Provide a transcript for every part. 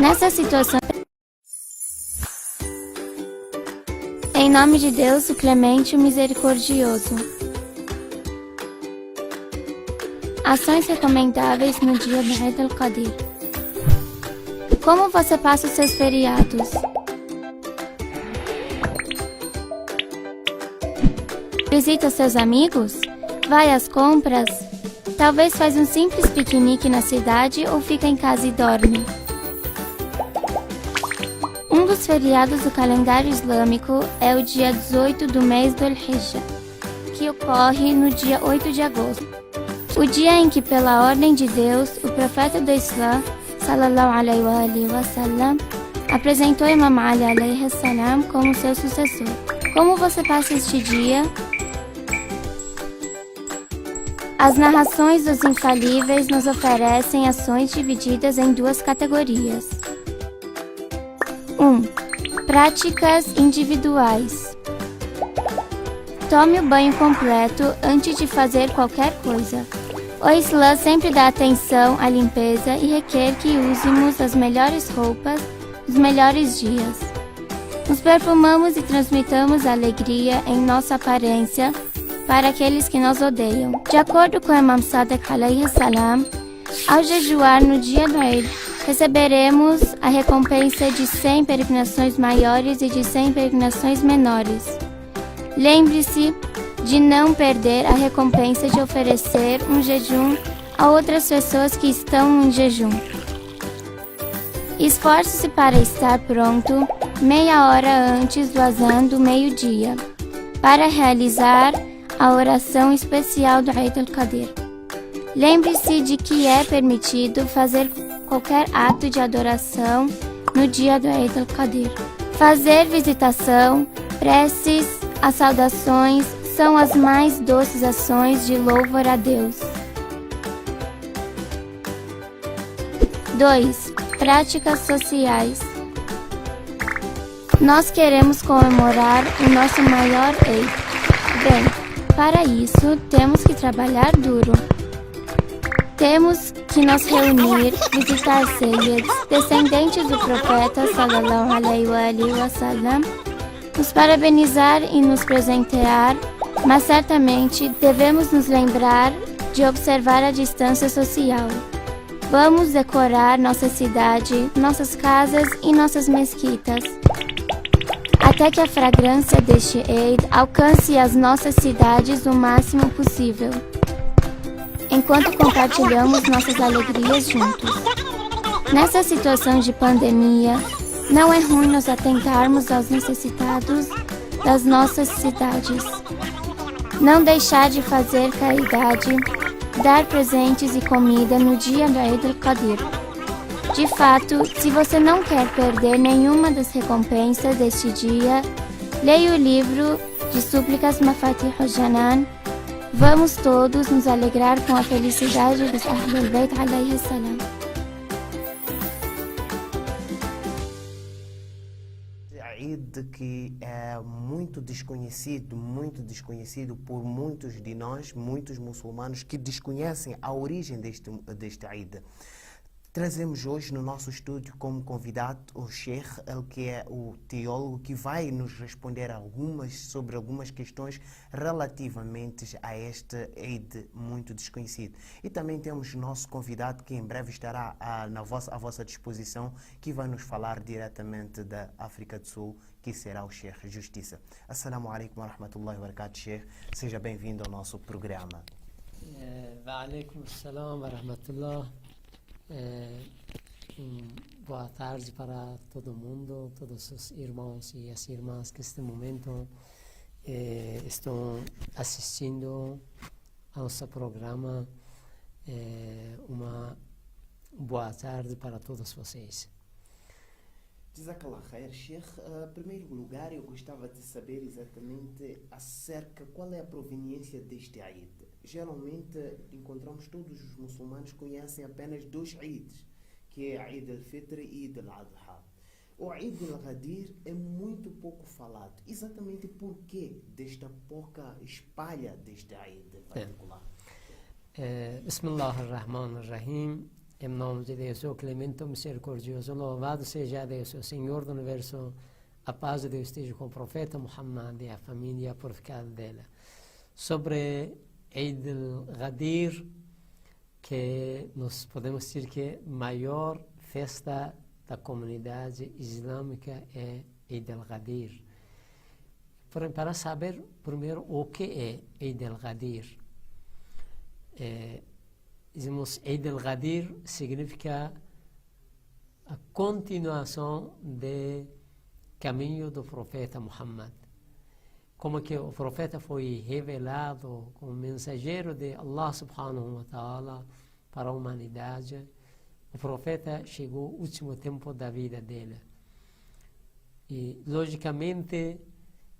Nessa situação, em nome de Deus, o Clemente e o Misericordioso. Ações recomendáveis no dia do Eid al-Qadir. Como você passa os seus feriados? Visita seus amigos? Vai às compras? Talvez faz um simples piquenique na cidade ou fica em casa e dorme. Um dos feriados do calendário islâmico é o dia 18 do mês do Al-Hijjah, que ocorre no dia 8 de agosto. O dia em que, pela ordem de Deus, o profeta do Islã, sallallahu alaihi wa sallam, apresentou Imam Ali alaihi salam como seu sucessor. Como você passa este dia? As narrações dos infalíveis nos oferecem ações divididas em duas categorias. 1. Práticas individuais. Tome o banho completo antes de fazer qualquer coisa. O Islã sempre dá atenção à limpeza e requer que usemos as melhores roupas nos melhores dias. Nos perfumamos e transmitamos alegria em nossa aparência para aqueles que nos odeiam. De acordo com Imam Sadiq alaihi salam, ao jejuar no dia do Eid, receberemos a recompensa de 100 peregrinações maiores e de 100 peregrinações menores. Lembre-se de não perder a recompensa de oferecer um jejum a outras pessoas que estão em jejum. Esforce-se para estar pronto meia hora antes do azan do meio-dia, para realizar a oração especial do Eid al-Qadir. Lembre-se de que é permitido fazer qualquer ato de adoração no dia do Eid al-Qadir. Fazer visitação, preces, as saudações são as mais doces ações de louvor a Deus. 2. Práticas sociais. Nós queremos comemorar o nosso maior Eid. Bem, para isso temos que trabalhar duro. Temos que nos reunir, visitar Sayyids, descendentes do profeta sallallahu alaihi wa sallam, nos parabenizar e nos presentear, mas certamente devemos nos lembrar de observar a distância social. Vamos decorar nossa cidade, nossas casas e nossas mesquitas, até que a fragrância deste Eid alcance as nossas cidades o máximo possível, enquanto compartilhamos nossas alegrias juntos. Nessa situação de pandemia, não é ruim nos atentarmos aos necessitados das nossas cidades. Não deixar de fazer caridade, dar presentes e comida no dia do Eid al-Qadir. De fato, se você não quer perder nenhuma das recompensas deste dia, leia o livro de súplicas Mafatih al-Janan. Vamos todos nos alegrar com a felicidade dos Ahlul Bayt alaihi salam. Eid que é muito desconhecido por muitos de nós, muitos muçulmanos que desconhecem a origem deste Eid. Trazemos hoje no nosso estúdio como convidado o Sheikh, ele que é o teólogo que vai nos responder sobre algumas questões relativamente a este Eid muito desconhecido. E também temos nosso convidado que em breve estará à vossa disposição, que vai nos falar diretamente da África do Sul, que será o Sheikh Justiça. Assalamu alaikum wa rahmatullahi wa barakatuh, Sheikh. Seja bem-vindo ao nosso programa. Wa alaikum assalam wa rahmatullah. Boa tarde para todo mundo, todos os irmãos e as irmãs que neste momento estão assistindo ao nosso programa. Uma boa tarde para todos vocês. Jazakallah khair, Sheikh. Em primeiro lugar, eu gostava de saber exatamente acerca qual é a proveniência deste Eid. Geralmente encontramos todos os muçulmanos conhecem apenas dois Eids, que é Eid al-Fitr e Eid al-Adha. O Eid al-Qadir é muito pouco falado. Exatamente por que desta pouca espalha deste Eid em particular? Bismillah ar-Rahman ar-Rahim. Em nome de Deus, o clemente, o misericordioso, louvado seja Deus, o Senhor do Universo. A paz de Deus esteja com o profeta Muhammad e a família purificada dela. Sobre Eid al-Ghadir, que nós podemos dizer que a maior festa da comunidade islâmica é Eid al-Ghadir. Para saber primeiro o que é Eid al-Ghadir, dizemos Eid al-Ghadir significa a continuação do caminho do profeta Muhammad. Como que o profeta foi revelado como mensageiro de Allah subhanahu wa ta'ala para a humanidade, o profeta chegou ao último tempo da vida dele. E, logicamente,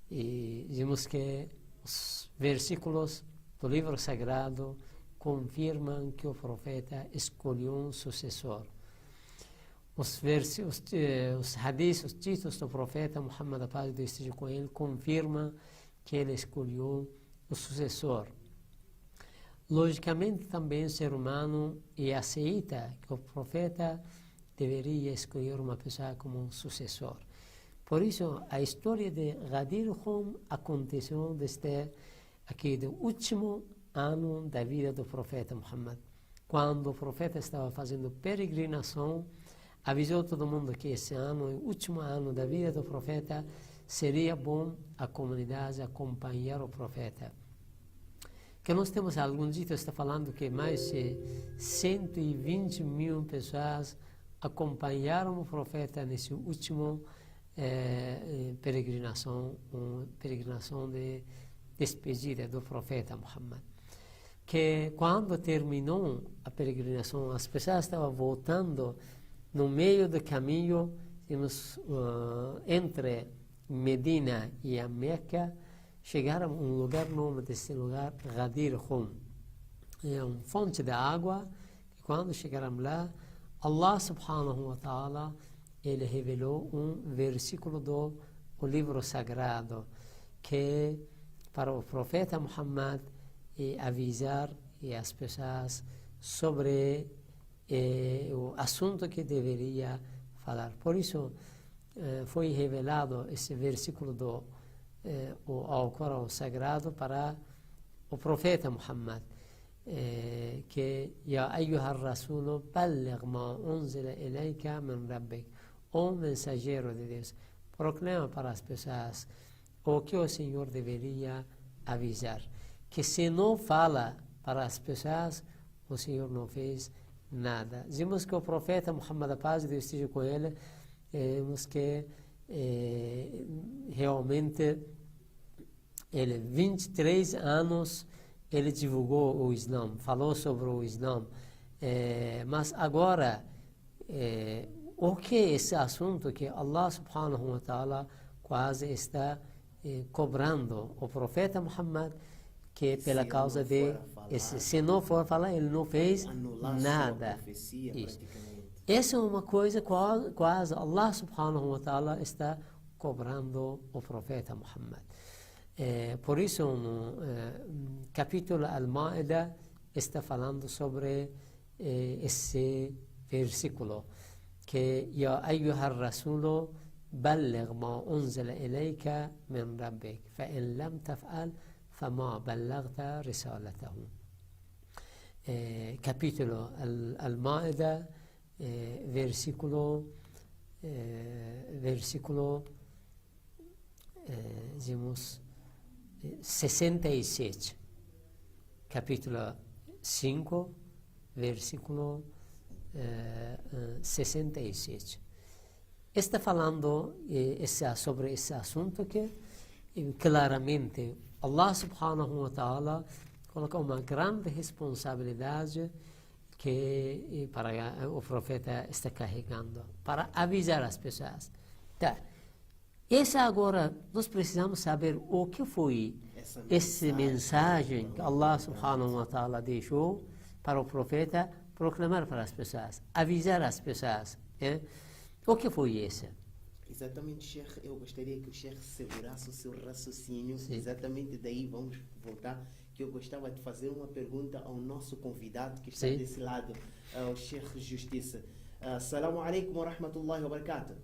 dizemos que os versículos do livro sagrado confirmam que o profeta escolheu um sucessor. Os hadiths, os títulos do profeta Muhammad, a paz de Deus esteja com ele, confirmam que ele escolheu o sucessor. Logicamente, também o ser humano aceita que o profeta deveria escolher uma pessoa como um sucessor. Por isso, a história de Ghadir Hum aconteceu desde aquele último ano da vida do profeta Muhammad. Quando o profeta estava fazendo peregrinação, avisou todo mundo que esse ano, o último ano da vida do profeta, seria bom a comunidade acompanhar o profeta. Que nós temos alguns dias, está falando que mais de 120 mil pessoas acompanharam o profeta nesse último peregrinação de despedida do profeta Muhammad. Que quando terminou a peregrinação, as pessoas estavam voltando no meio do caminho, entre Medina e a Meca, chegaram a um lugar, nome desse lugar, Ghadir Hum. É uma fonte de água, e quando chegaram lá, Allah subhanahu wa ta'ala, ele revelou um versículo do livro sagrado, que para o profeta Muhammad avisar as pessoas sobre o assunto que deveria falar. Por isso, foi revelado esse versículo do Alcorão Sagrado para o profeta Muhammad, que Ya ayyuhar rasulu balligh ma unzila ilayka min rabbik, o mensageiro de Deus, proclama para as pessoas o que o Senhor deveria avisar. Que se não fala para as pessoas, o Senhor não fez nada. Dizemos que o profeta Muhammad, a paz de Deus esteja com ele, vemos que realmente ele 23 anos ele divulgou o Islã, falou sobre o Islã, mas agora o que é esse assunto que Allah subhanahu wa ta'ala quase está cobrando o profeta Muhammad, que pela causa de se não for falar, ele não fez nada. Essa é uma coisa quase Allah subhanahu wa ta'ala está cobrando o profeta Muhammad. Por isso, no capítulo Al-Ma'idah está falando sobre esse versículo, que Ya ayyuhar rasulu balligh ma unzila ilayka min rabbik, fa in lam taf'al fama ballaghta risalatahu. Capítulo Al-Ma'idah, versículo dizemos 67, capítulo 5, versículo 67. Está falando sobre esse assunto que claramente Allah subhanahu wa ta'ala coloca uma grande responsabilidade que para o profeta está carregando, para avisar as pessoas. Tá. Essa agora, nós precisamos saber o que foi essa mensagem que Allah subhanahu wa ta'ala deixou para o profeta proclamar para as pessoas, avisar as pessoas. O que foi essa? Exatamente, Sheikh, eu gostaria que o Sheikh segurasse o seu raciocínio. Sim. Exatamente daí vamos voltar, que eu gostava de fazer uma pergunta ao nosso convidado que está Sim. desse lado, ao Sheikh Justiça. Assalamu alaikum wa rahmatullahi wa barakatuh.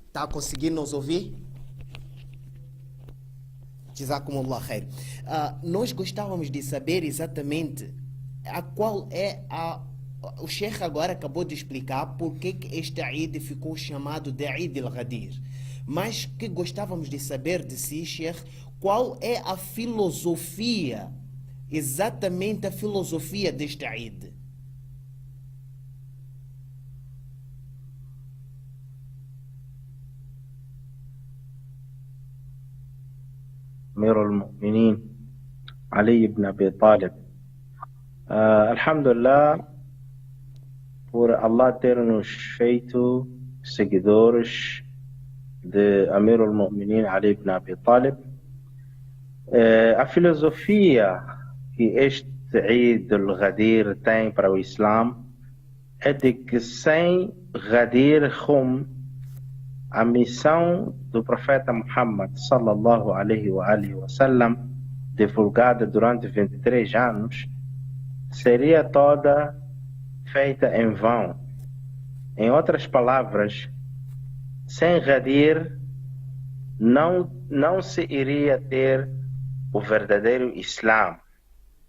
Está conseguindo nos ouvir? Jazakumullah khair. Nós gostávamos de saber exatamente a qual é a... O Sheikh agora acabou de explicar por que este Eid ficou chamado de Eid al-Ghadir. Mas que gostávamos de saber de si, Sheikh, qual é a filosofia, exatamente a filosofia deste Eid? أمير المؤمنين علي بن أبي طالب. Alhamdulillah, por Allah ter nos feito seguidores de Amir al-Mu'minin Ali ibn Abi Talib. A filosofia que este Eid al-Ghadir tem para o Islã é de que sem Ghadir Hum, a missão do profeta Muhammad sallallahu alaihi wa sallam, divulgada durante 23 anos, seria toda feita em vão. Em outras palavras, sem Ghadir não se iria ter o verdadeiro Islã.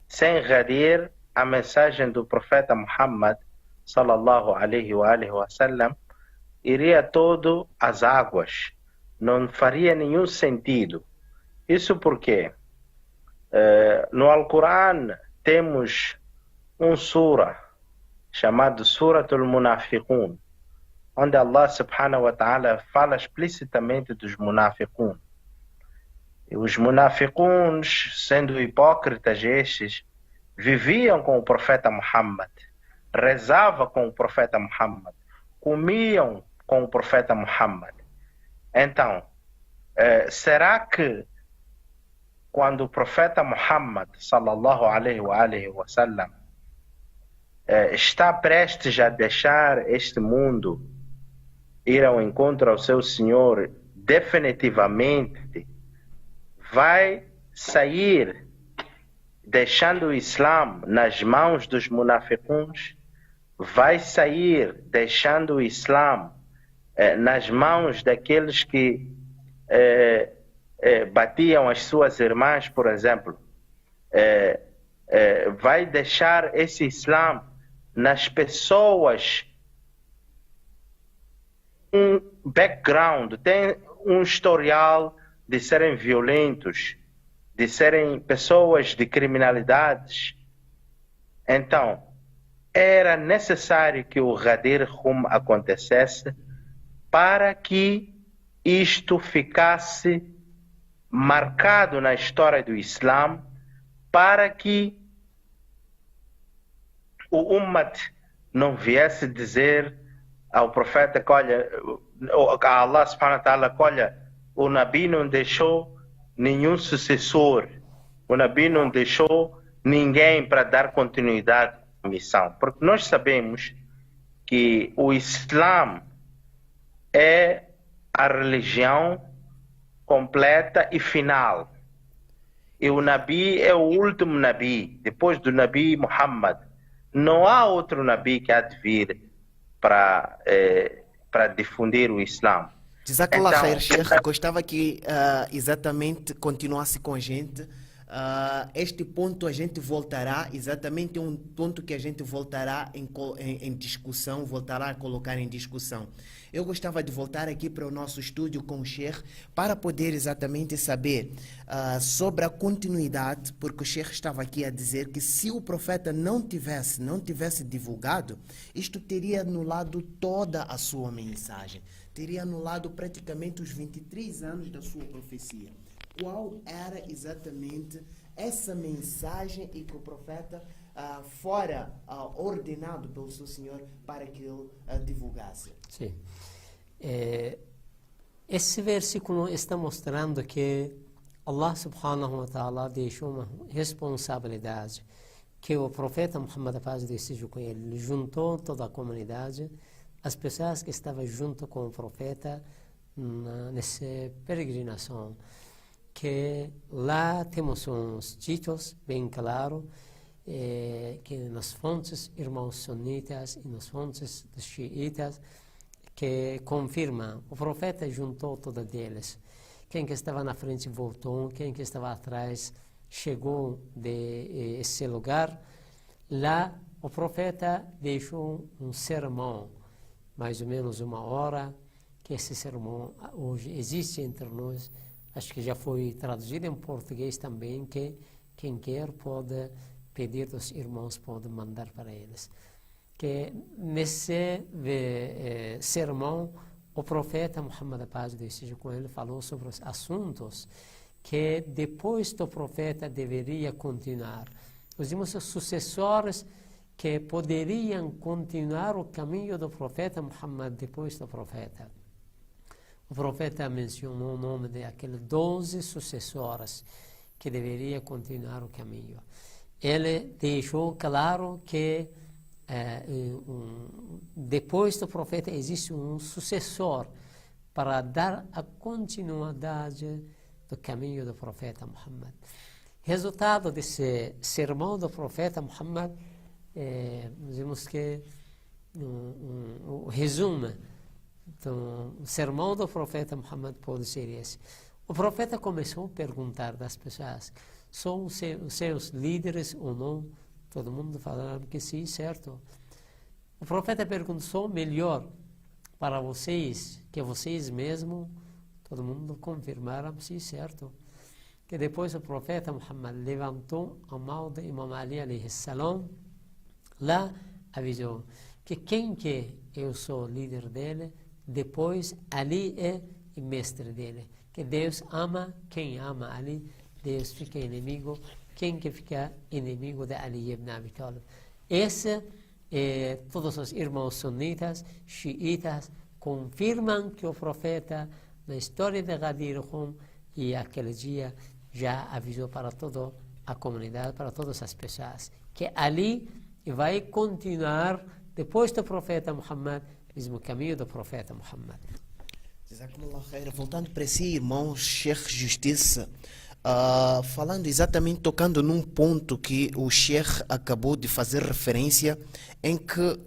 Sem Ghadir, a mensagem do profeta Muhammad sallallahu alaihi wa sallam iria todo às águas, não faria nenhum sentido. Isso porque no Alcorão temos um sura chamado Suratul Munafiqun, onde Allah subhanahu wa ta'ala fala explicitamente dos munafiqun. E os munafiquns, sendo hipócritas estes, viviam com o profeta Muhammad, rezavam com o profeta Muhammad, comiam com o profeta Muhammad. Então, será que quando o profeta Muhammad sallallahu alaihi wa sallam está prestes a deixar este mundo, ir ao encontro ao seu Senhor, definitivamente vai sair deixando o Islã nas mãos dos munafiquns? Vai sair deixando o Islã nas mãos daqueles que batiam as suas irmãs, por exemplo? Vai deixar esse Islã nas pessoas um background, tem um historial de serem violentos, de serem pessoas de criminalidades? Então, era necessário que o Ghadir Hum acontecesse para que isto ficasse marcado na história do Islã, para que o Ummat não viesse dizer ao profeta que, olha, a Allah subhanahu wa ta'ala, que, olha, o Nabi não deixou nenhum sucessor, o Nabi não deixou ninguém para dar continuidade à missão. Porque nós sabemos que o Islã é a religião completa e final. E o Nabi é o último Nabi. Depois do Nabi Muhammad, não há outro Nabi que há de vir para difundir o Islã. Jazakallah khair, Sheikh. Gostava que exatamente continuasse com a gente. Este ponto a gente voltará, exatamente um ponto que a gente voltará em discussão, voltará a colocar em discussão. Eu gostava de voltar aqui para o nosso estúdio com o Sheikh para poder exatamente saber sobre a continuidade, porque o Sheikh estava aqui a dizer que se o profeta não tivesse divulgado, isto teria anulado toda a sua mensagem, teria anulado praticamente os 23 anos da sua profecia. Qual era exatamente essa mensagem e que o profeta fora ordenado pelo seu Senhor para que ele divulgasse? Sim. Esse versículo está mostrando que Allah subhanahu wa ta'ala deixou uma responsabilidade que o profeta Muhammad, a paz de seja com ele, juntou toda a comunidade as pessoas que estavam junto com o profeta nessa peregrinação, que lá temos uns títulos bem claros, que nas fontes irmãos sunitas e nas fontes dos xiitas, que confirmam, o profeta juntou todos eles. Quem que estava na frente voltou, quem que estava atrás chegou de esse lugar. Lá o profeta deixou um sermão, mais ou menos 1 hora, que esse sermão hoje existe entre nós. Acho que já foi traduzido em português também, que quem quer pode pedir dos irmãos, pode mandar para eles. Que nesse sermão, o profeta Muhammad, a paz de Deus seja com ele, falou sobre os assuntos que depois do profeta deveria continuar. Os irmãos sucessores que poderiam continuar o caminho do profeta Muhammad depois do profeta. O profeta mencionou o nome de aqueles 12 sucessores que deveriam continuar o caminho. Ele deixou claro que depois do profeta existe um sucessor para dar a continuidade do caminho do profeta Muhammad. Resultado desse sermão do profeta Muhammad, vemos que o resumo do sermão do profeta Muhammad pode ser esse. O profeta começou a perguntar das pessoas: são os seus líderes ou não? Todo mundo falava que sim, certo. O profeta perguntou: melhor para vocês que vocês mesmos? Todo mundo confirmaram, sim, certo. Que depois o profeta Muhammad levantou a mão de Imam Ali alayhi salam, lá avisou que quem que eu sou líder dele, depois Ali é o mestre dele. Que Deus ama quem ama Ali, Deus fica inimigo quem que fica inimigo de Ali ibn Abi Talib. Esse, todos os irmãos sunitas, xiitas, confirmam que o profeta, na história de Ghadir Hum, e aquele dia já avisou para toda a comunidade, para todas as pessoas, que Ali vai continuar, depois do profeta Muhammad, mesmo caminho do profeta Muhammad. Voltando para si, irmão Sheikh Justiça, falando exatamente, tocando num ponto que o Sheikh acabou de fazer referência, em que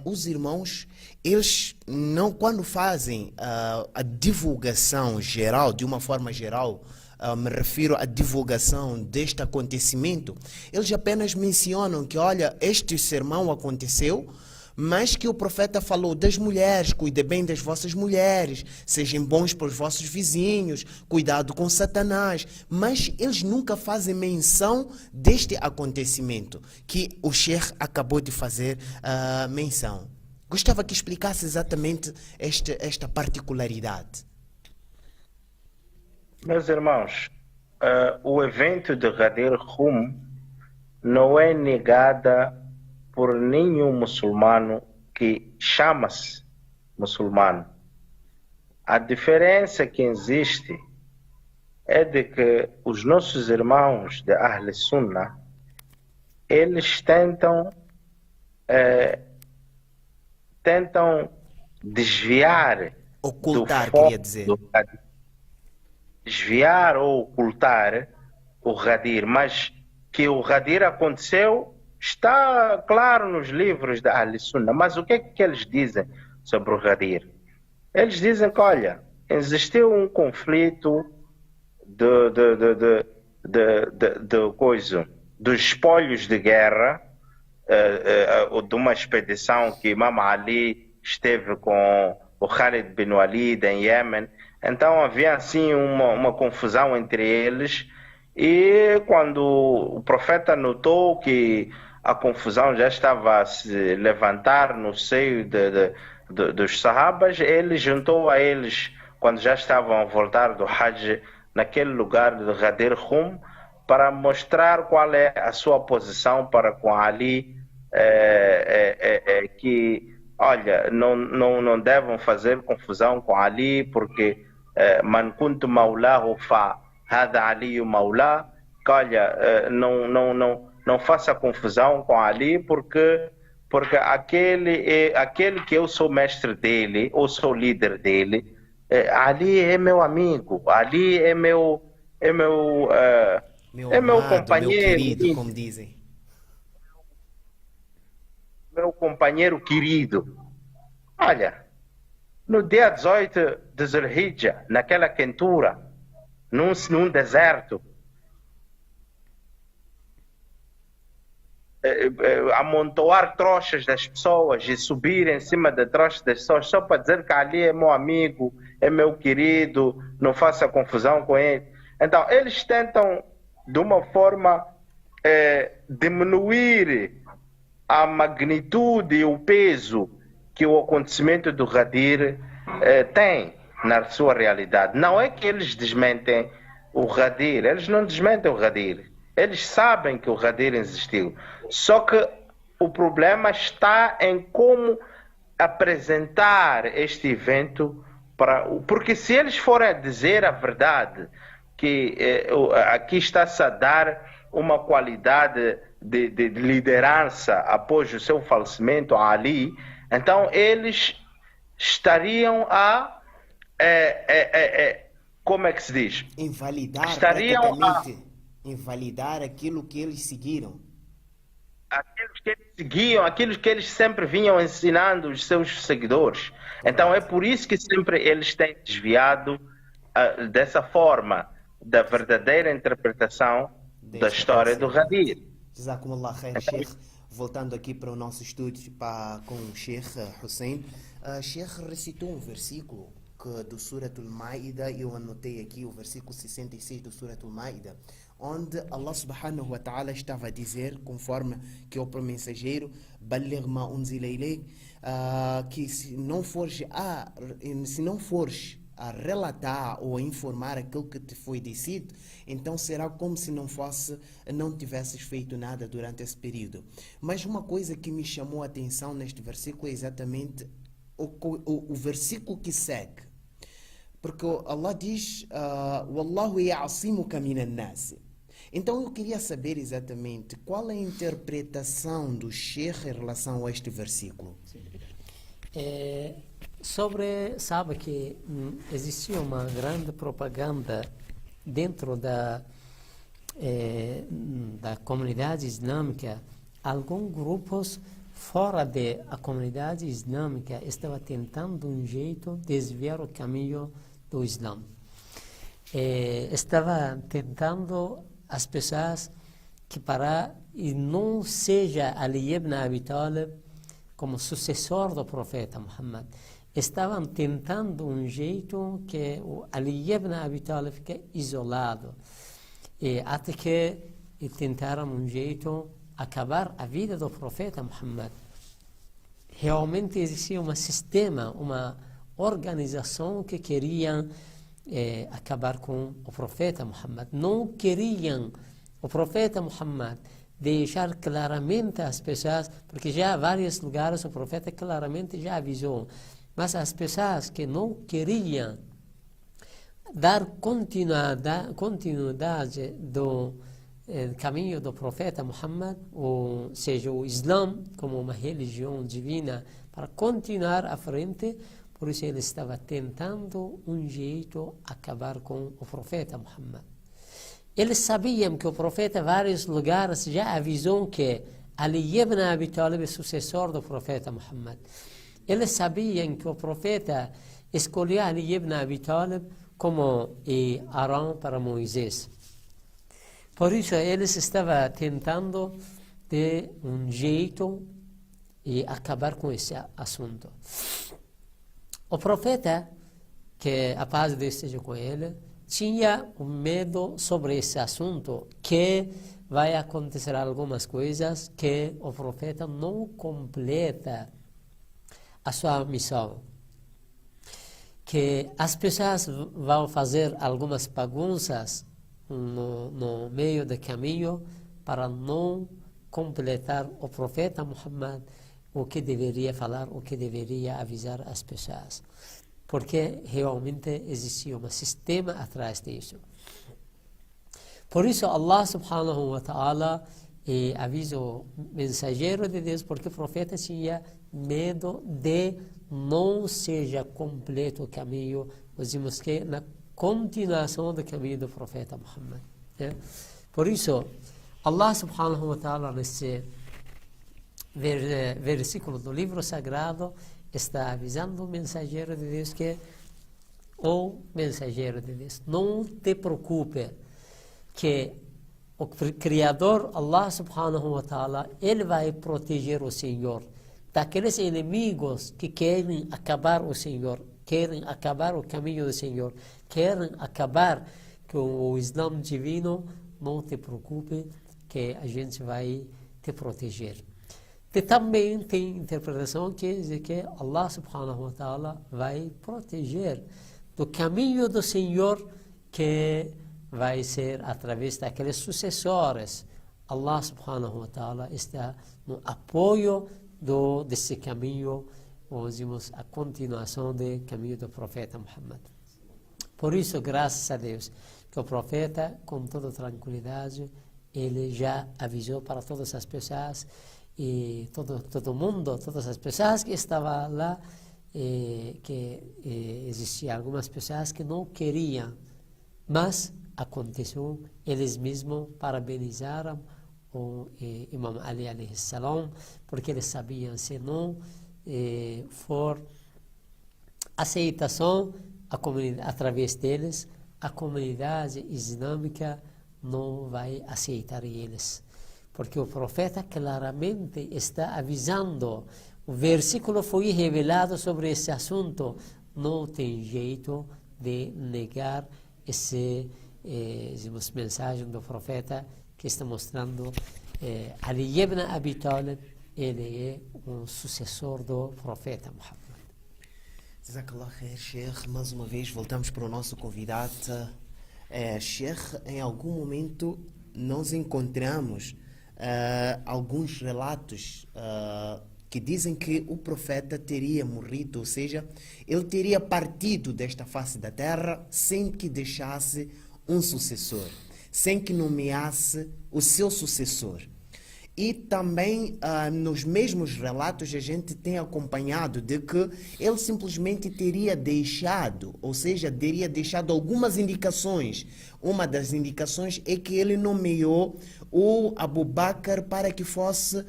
os irmãos, eles não, quando fazem a divulgação geral, de uma forma geral, me refiro à divulgação deste acontecimento, eles apenas mencionam que, olha, este sermão aconteceu, mas que o profeta falou das mulheres: cuide bem das vossas mulheres, sejam bons para os vossos vizinhos, cuidado com Satanás. Mas eles nunca fazem menção deste acontecimento que o Sheikh acabou de fazer menção. Gostava que explicasse exatamente esta particularidade. Meus irmãos, o evento de Ghadir Hum não é negada por nenhum muçulmano que chama-se muçulmano. A diferença que existe é de que os nossos irmãos de Ahl Sunnah, eles tentam desviar, ocultar, do foco queria dizer. do Ghadir. Desviar ou ocultar o Ghadir, mas que o Ghadir aconteceu está claro nos livros da Ahl Sunnah. Mas o que é que eles dizem sobre o Ghadir? Eles dizem que, olha, existiu um conflito dos espólios de guerra, de uma expedição que Imam Ali esteve com o Khalid bin Walid em Iêmen. Então havia assim uma confusão entre eles, e quando o profeta notou que a confusão já estava a se levantar no seio dos sahabas, ele juntou a eles, quando já estavam a voltar do Hajj, naquele lugar de Ghadir Hum, para mostrar qual é a sua posição para com Ali, que, olha, não devem fazer confusão com Ali, porque man kuntu maulahu fa hada aliyu maula, que, olha, não faça confusão com Ali, porque porque aquele que eu sou mestre dele, ou sou líder dele, ali é meu amigo, ali é meu Meu é meu amado, meu companheiro, querido, como dizem. meu companheiro querido. Olha, no dia 18 de Zulhijja, naquela quentura, num deserto, amontoar trouxas das pessoas e subir em cima da trouxa das pessoas só para dizer que ali é meu amigo, é meu querido, não faça confusão com ele. Então, eles tentam, de uma forma, diminuir a magnitude e o peso que o acontecimento do Ghadir tem na sua realidade. Não é que eles desmentem o Ghadir, eles não desmentem o Ghadir. Eles sabem que o Ghadir existiu. Só que o problema está em como apresentar este evento porque se eles forem dizer a verdade, que aqui está-se a dar uma qualidade de liderança após o seu falecimento a Ali, então eles estariam a como é que se diz? Invalidar Estariam praticamente, invalidar aquilo que eles seguiram. aqueles que eles seguiam, aqueles que eles sempre vinham ensinando os seus seguidores. Então é por isso que sempre eles têm desviado dessa forma da verdadeira interpretação da história do Ghadir. Jazakumullah khair, Sheikh. Voltando aqui para o nosso estúdio com o Sheikh Hussein. Sheikh recitou um versículo do Suratul Maida, eu anotei aqui o versículo 66 do Suratul Maida, onde Allah subhanahu wa ta'ala estava a dizer, conforme que o mensageiro, Baligh ma unzila ilayk, que se não fores a relatar ou a informar aquilo que te foi dito, então será como se não tivesses feito nada durante esse período. Mas uma coisa que me chamou a atenção neste versículo é exatamente o versículo que segue. Porque Allah diz, Wallahu ya'asimuka minan nas. Então eu queria saber exatamente qual é a interpretação do Sheikh em relação a este versículo. Sabe que existia uma grande propaganda dentro da comunidade islâmica. Alguns grupos fora da comunidade islâmica estavam tentando um jeito de desviar o caminho do Islã. Estava tentando as pessoas que e não seja Ali ibn Abi Talib como sucessor do profeta Muhammad. Estavam tentando um jeito que o Ali ibn Abi Talib fique isolado. Até que tentaram um jeito acabar a vida do profeta Muhammad. Realmente existia um sistema, uma organização que queriam acabar com o profeta Muhammad. Não queriam o profeta Muhammad deixar claramente às pessoas, porque já em vários lugares o profeta claramente já avisou, mas as pessoas que não queriam dar continuidade do caminho do profeta Muhammad, ou seja, o Islã como uma religião divina, para continuar à frente. Por isso ele estava tentando um jeito acabar com o profeta Muhammad. Eles sabiam que o profeta em vários lugares já avisou que Ali ibn Abi Talib é sucessor do profeta Muhammad. Eles sabiam que o profeta escolheu Ali ibn Abi Talib como Arão para Moisés. Por isso eles estavam tentando de um jeito acabar com esse assunto. O profeta, que a paz de Deus esteja com ele, tinha um medo sobre esse assunto, que vai acontecer algumas coisas que o profeta não completa a sua missão. Que as pessoas vão fazer algumas bagunças no meio do caminho para não completar o profeta Muhammad, o que deveria falar, o que deveria avisar as pessoas. Porque realmente existia um sistema atrás disso. Por isso Allah subhanahu wa ta'ala e aviso mensageiro de Deus, porque o profeta tinha medo de não seja completo o caminho, nós vimos que na continuação do caminho do profeta Muhammad. Por isso, Allah subhanahu wa ta'ala, nesse versículo do livro sagrado, está avisando o mensageiro de Deus que o mensageiro de Deus, não te preocupe, que o Criador, Allah subhanahu wa ta'ala, Ele vai proteger o Senhor daqueles inimigos que querem acabar o Senhor, querem acabar o caminho do Senhor, querem acabar com o Islã divino. Não te preocupe, que a gente vai te proteger. E também tem interpretação que diz que Allah subhanahu wa ta'ala vai proteger do caminho do Senhor, que vai ser através daqueles sucessores. Allah subhanahu wa ta'ala está no apoio desse caminho, vimos a continuação do caminho do profeta Muhammad. Por isso, graças a Deus, que o profeta, com toda tranquilidade, ele já avisou para todas as pessoas, e todo mundo, todas as pessoas que estavam lá, que existiam algumas pessoas que não queriam, mas aconteceu, eles mesmos parabenizaram o Imam Ali alayhi salam, porque eles sabiam, se não for aceitação a comunidade, através deles, a comunidade islâmica não vai aceitar eles. Porque o profeta claramente está avisando, o versículo foi revelado sobre esse assunto, não tem jeito de negar esse mensagem do profeta, que está mostrando Ali ibn Abi Talib, ele é um sucessor do profeta Muhammad. Jazakallah khair, Sheikh. Mais uma vez voltamos para o nosso convidado. Sheikh, em algum momento nós encontramos alguns relatos que dizem que o profeta teria morrido, ou seja, ele teria partido desta face da terra sem que deixasse um sucessor, sem que nomeasse o seu sucessor. E também nos mesmos relatos a gente tem acompanhado de que ele simplesmente teria deixado, ou seja, teria deixado algumas indicações. Uma das indicações é que ele nomeou o Abu Bakr para que fosse,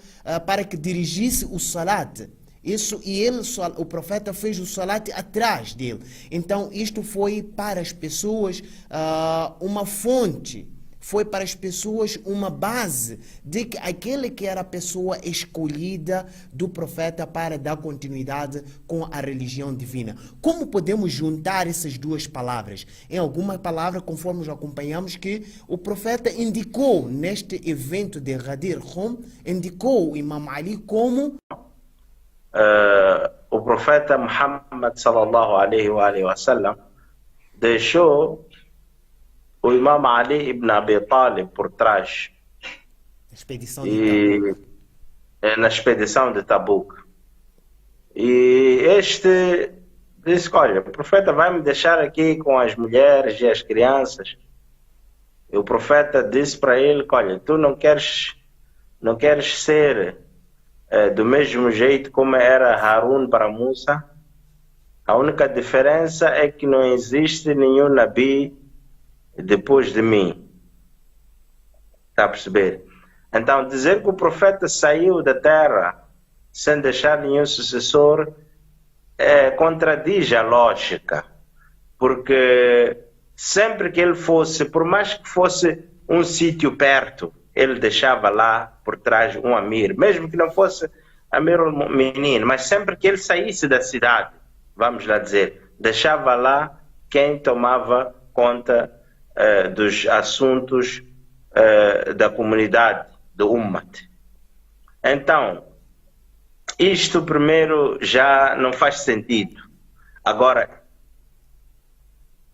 para que dirigisse o salat. Isso, e ele, o profeta fez o salat atrás dele. Então isto foi para as pessoas uma fonte. Foi para as pessoas uma base de que aquele que era a pessoa escolhida do profeta para dar continuidade com a religião divina. Como podemos juntar essas duas palavras? Em alguma palavra, conforme nós acompanhamos, que o profeta indicou neste evento de Ghadir Khum, indicou o Imam Ali como... o profeta Muhammad sallallahu alaihi wa sallam deixou o Imam Ali ibn Abi Talib por trás na expedição de Tabuk. E este disse, olha, o profeta vai me deixar aqui com as mulheres e as crianças. E o profeta disse para ele, olha, tu não queres ser do mesmo jeito como era Harun para Musa. A única diferença é que não existe nenhum Nabi depois de mim. Está a perceber? Então, dizer que o profeta saiu da terra sem deixar nenhum sucessor contradiz a lógica. Porque sempre que ele fosse, por mais que fosse um sítio perto, ele deixava lá por trás um amir, mesmo que não fosse amir um menino, mas sempre que ele saísse da cidade, vamos lá dizer, deixava lá quem tomava conta dos assuntos da comunidade, do Ummat. Então, isto primeiro já não faz sentido. Agora,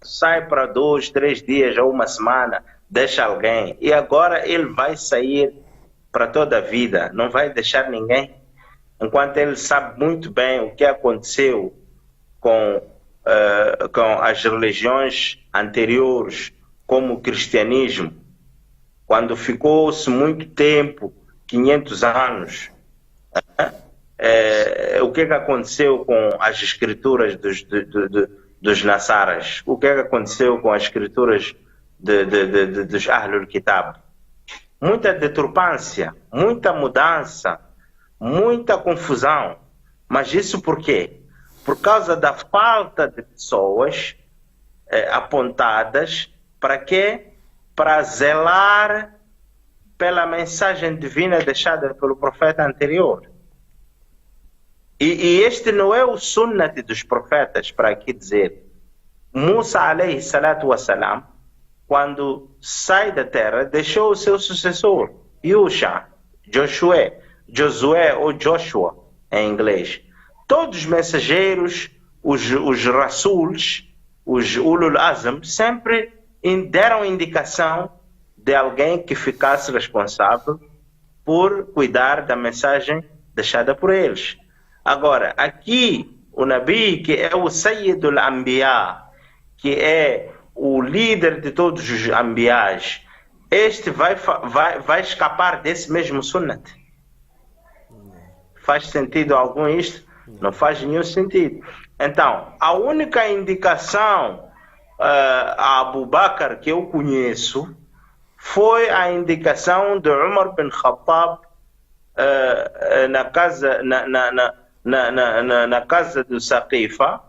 sai para 2, 3 dias ou uma semana, deixa alguém, e agora ele vai sair para toda a vida, não vai deixar ninguém, enquanto ele sabe muito bem o que aconteceu com as religiões anteriores, como o cristianismo, quando ficou-se muito tempo, 500 anos, o que aconteceu com as escrituras dos Nassaras? O que aconteceu com as escrituras dos Ahlul Kitab? Muita deturpância, muita mudança, muita confusão. Mas isso por quê? Por causa da falta de pessoas apontadas para quê? Para zelar pela mensagem divina deixada pelo profeta anterior. E este não é o sunnat dos profetas, para aqui dizer. Musa, alayhi salatu wassalam, quando sai da terra, deixou o seu sucessor, Yusha, Josué ou Joshua, em inglês. Todos os mensageiros, os rasuls, os ulul azm, sempre deram indicação de alguém que ficasse responsável por cuidar da mensagem deixada por eles. Agora, aqui, o Nabi, que é o Sayyid al-Anbiya, que é o líder de todos os Anbiyas, este vai escapar desse mesmo sunnat. Faz sentido algum isto? Não faz nenhum sentido. Então, a única indicação a Abu Bakr que eu conheço foi a indicação de Umar bin Khattab na casa do Saqifa,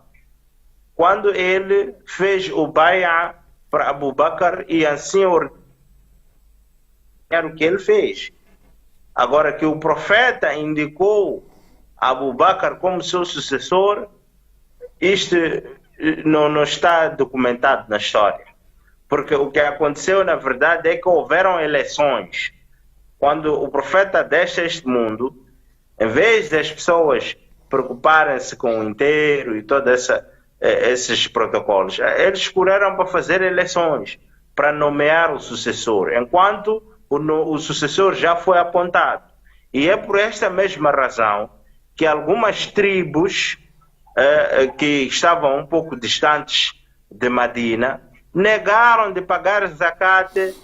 quando ele fez o bai'a para Abu Bakr e assim era o que ele fez. Agora que o profeta indicou Abu Bakr como seu sucessor, isto não está documentado na história. Porque o que aconteceu, na verdade, é que houveram eleições. Quando o profeta deixa este mundo, em vez das pessoas preocuparem-se com o inteiro e todos esses protocolos, eles escolheram para fazer eleições, para nomear o sucessor, enquanto o sucessor já foi apontado. E é por esta mesma razão que algumas tribos que estavam um pouco distantes de Medina negaram de pagar zakat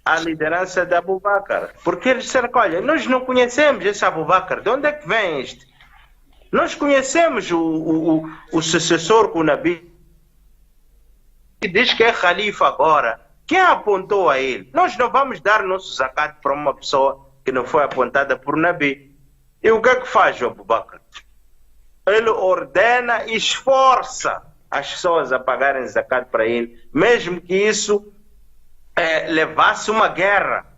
à liderança de Abu Bakr. Porque eles disseram, olha, nós não conhecemos esse Abu Bakr, de onde é que vem este? Nós conhecemos o sucessor com o Nabi, que diz que é Khalifa agora. Quem apontou a ele? Nós não vamos dar nosso zakat para uma pessoa que não foi apontada por Nabi. E o que é que faz o Abu Bakr? Ele ordena e esforça as pessoas a pagarem zakat para ele, mesmo que isso levasse uma guerra.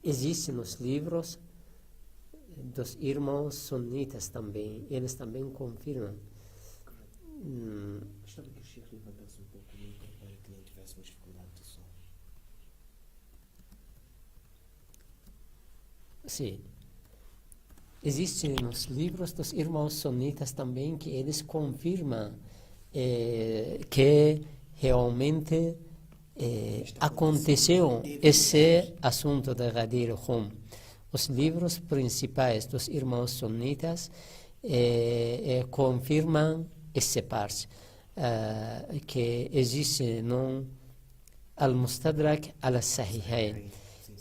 Existe nos livros dos irmãos sunitas também, eles também confirmam. Gostava que o Sheikh levantasse um pouco o micro para que não tivéssemos dificuldade de som. Sim. Existe nos livros dos irmãos sunitas também que eles confirmam que realmente aconteceu esse assunto de Ghadir Hum. Os livros principais dos irmãos sunitas confirmam essa parte, que existe no Al-Mustadrak al-Sahihain,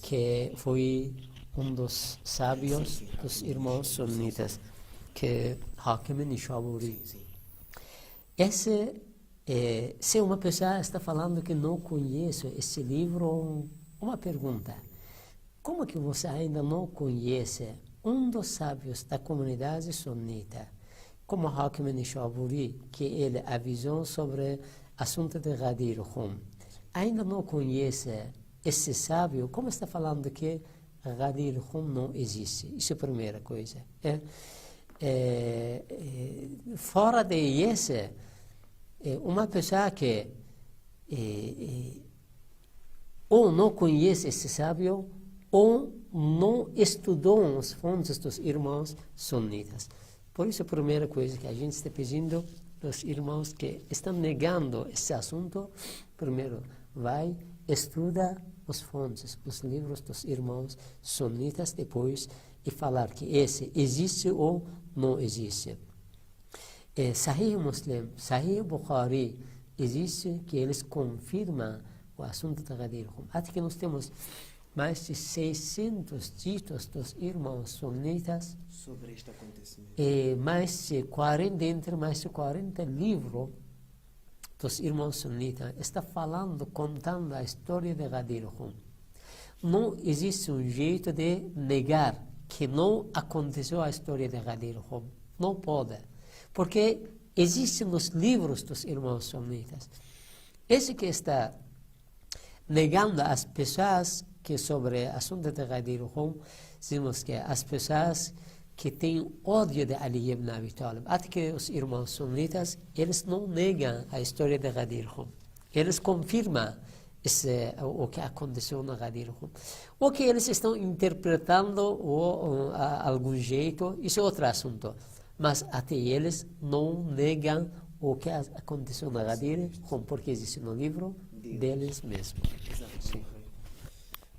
que foi dos sábios dos irmãos sunitas, que Hakim Nishaburi. Se uma pessoa está falando que não conhece esse livro, uma pergunta: como que você ainda não conhece um dos sábios da comunidade sunita, como Hakim Nishaburi, que ele avisou sobre assunto de Ghadir Hum? Ainda não conhece esse sábio? Como está falando que Ghadir Hum não existe? Isso é a primeira coisa. Fora de isso, uma pessoa que ou não conhece esse sábio ou não estudou as fontes dos irmãos sunitas. Por isso, a primeira coisa que a gente está pedindo dos irmãos que estão negando esse assunto, primeiro, vai estudar as fontes, os livros dos irmãos sunitas depois e falar que esse existe ou não existe. Sahih Muslim, Sahih Bukhari, existe que eles confirmam o assunto de Ghadir Hum. Até que nós temos mais de 600 títulos dos irmãos sunitas Sobre este acontecimento. e mais de 40 livros dos irmãos sunitas está falando, contando a história de Ghadir Hum. Não existe um jeito de negar que não aconteceu a história de Ghadir Hum. Não pode. Porque existem nos livros dos irmãos sunitas. Esse que está negando as pessoas que sobre o assunto de Ghadir Hum, dizemos que as pessoas que têm ódio de Ali ibn Abi Talib, até que os irmãos sunitas, eles não negam a história de Ghadir Hum. Eles confirmam o que aconteceu na Ghadir Hum. O que eles estão interpretando algum jeito, isso é outro assunto. Mas até eles não negam o que aconteceu na Ghadir Hum, porque existe no livro deles mesmos. Sim.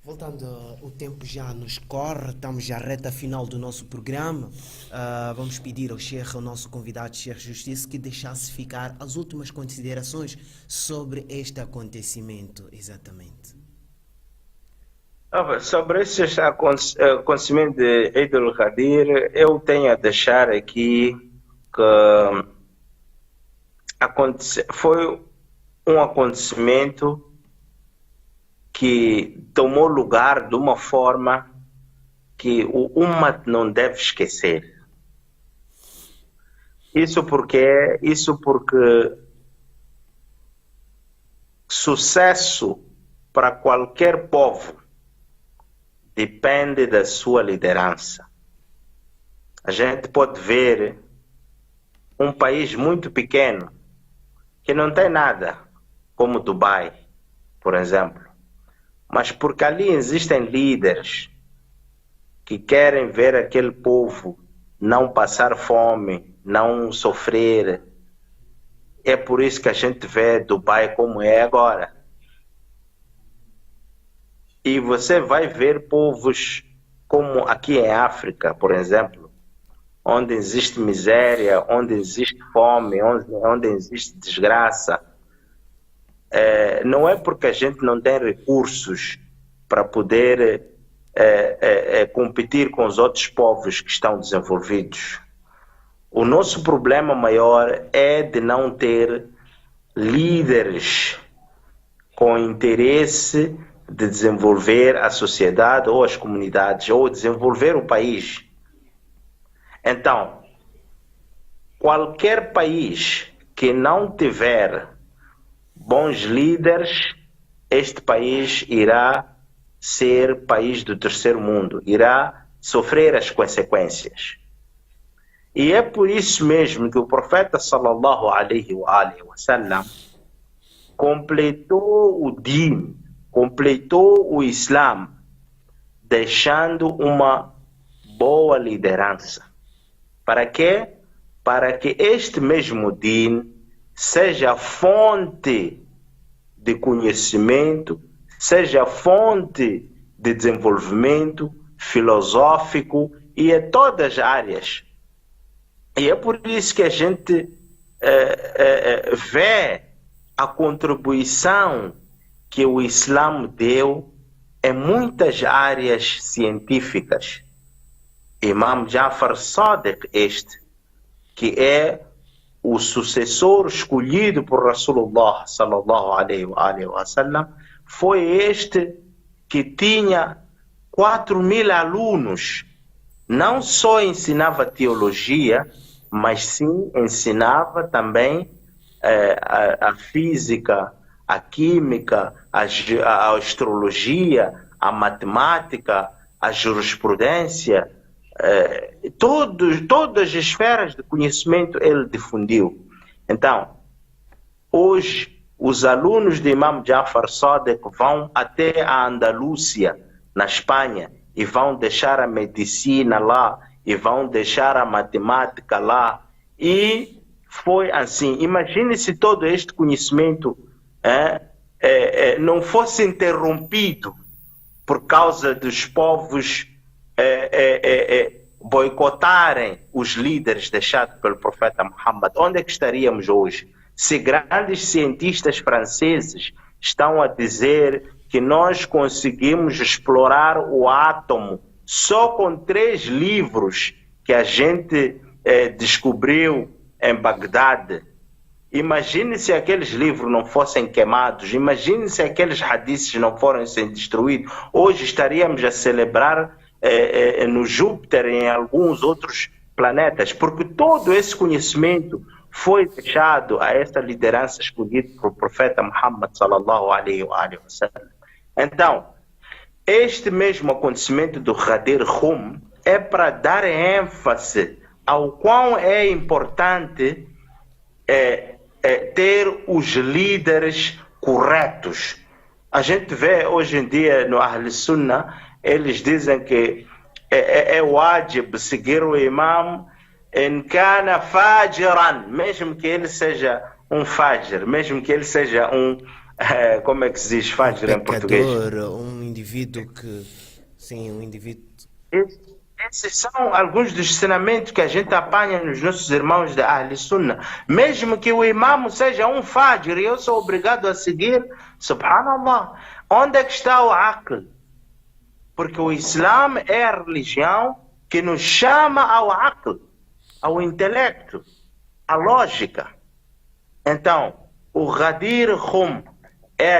Voltando, o tempo já nos corre, estamos já à reta final do nosso programa. Vamos pedir ao Sheikh, ao nosso convidado Sheikh Justiça, que deixasse ficar as últimas considerações sobre este acontecimento, exatamente. Sobre esse acontecimento de Eid al-Ghadir, eu tenho a deixar aqui que foi um acontecimento que tomou lugar de uma forma que o Ummah não deve esquecer. Isso porque sucesso para qualquer povo depende da sua liderança. A gente pode ver um país muito pequeno que não tem nada, como Dubai, por exemplo. Mas porque ali existem líderes que querem ver aquele povo não passar fome, não sofrer. É por isso que a gente vê Dubai como é agora. E você vai ver povos como aqui em África, por exemplo, onde existe miséria, onde existe fome, onde existe desgraça. Não é porque a gente não tem recursos para poder competir com os outros povos que estão desenvolvidos. O nosso problema maior é de não ter líderes com interesse de desenvolver a sociedade ou as comunidades, ou desenvolver o país. Então, qualquer país que não tiver bons líderes, este país irá ser país do terceiro mundo, irá sofrer as consequências. E é por isso mesmo que o profeta sallallahu alaihi wa sallam completou o Din, completou o Islã, deixando uma boa liderança. Para quê? Para que este mesmo Din seja fonte de conhecimento, seja fonte de desenvolvimento filosófico e em todas as áreas. E é por isso que a gente vê a contribuição que o Islã deu em muitas áreas científicas. Imam Ja'far Sadiq, que é o sucessor escolhido por Rasulullah sallallahu alaihi wa sallam, foi este que tinha 4.000 alunos. Não só ensinava teologia, mas sim ensinava também a física, a química, a astrologia, a matemática, a jurisprudência. Todas as esferas de conhecimento ele difundiu. Então, hoje, os alunos de Imam Ja'far Sadiq vão até a Andalúcia, na Espanha, e vão deixar a medicina lá, e vão deixar a matemática lá. E foi assim. Imagine se todo este conhecimento não fosse interrompido por causa dos povos boicotarem os líderes deixados pelo profeta Muhammad. Onde é que estaríamos hoje? Se grandes cientistas franceses estão a dizer que nós conseguimos explorar o átomo só com 3 livros que a gente descobriu em Bagdade. Imagine se aqueles livros não fossem queimados, imagine se aqueles hadiths não fossem destruídos. Hoje estaríamos a celebrar no Júpiter e em alguns outros planetas, porque todo esse conhecimento foi deixado a esta liderança escolhida pelo profeta Muhammad sallallahu alaihi wa sallam. Então, este mesmo acontecimento do Ghadir Hum é para dar ênfase ao quão é importante ter os líderes corretos. A gente vê hoje em dia no Ahl Sunnah, eles dizem que é wajib seguir o imam em kana fajiran, mesmo que ele seja um fajr, mesmo que ele seja um, como é que se diz fajr em português? Um indivíduo que, sim, um indivíduo. Esses são alguns dos ensinamentos que a gente apanha nos nossos irmãos da Ahl Sunnah. Mesmo que o imam seja um fajr e eu sou obrigado a seguir, subhanallah, onde é que está o aql? Porque o Islã é a religião que nos chama ao aql, ao intelecto, à lógica. Então, o Ghadir Hum é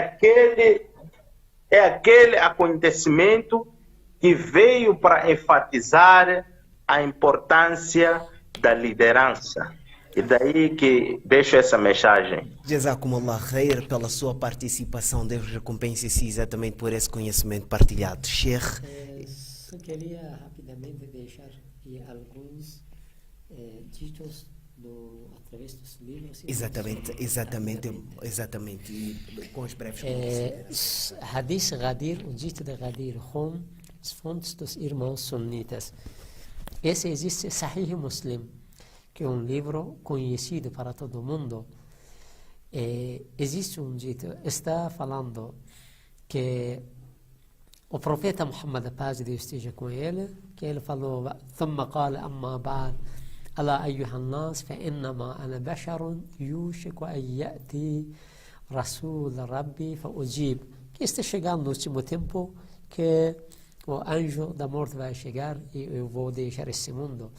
aquele acontecimento que veio para enfatizar a importância da liderança. E daí que deixo essa mensagem. Jazakumullah khair pela sua participação. Deus recompense-se exatamente por esse conhecimento partilhado. Sheikh. Só queria rapidamente deixar aqui alguns títulos através dos livros. Exatamente. E com os breves conhecimentos. Hadith Ghadir, o dito de Ghadir Hum, as fontes dos irmãos sunitas. Esse existe Sahih Muslim, que é um livro conhecido para todo mundo. Existe um dito, está falando que o profeta Muhammad, a paz de Deus esteja com ele, que ele falou: ثم قال أما بعد ألا أيها الناس فإنما أنا بشر يوشك أن يأتي رسول ربي فأجيب. Que está chegando no último tempo que o anjo da morte vai chegar e eu vou deixar esse mundo.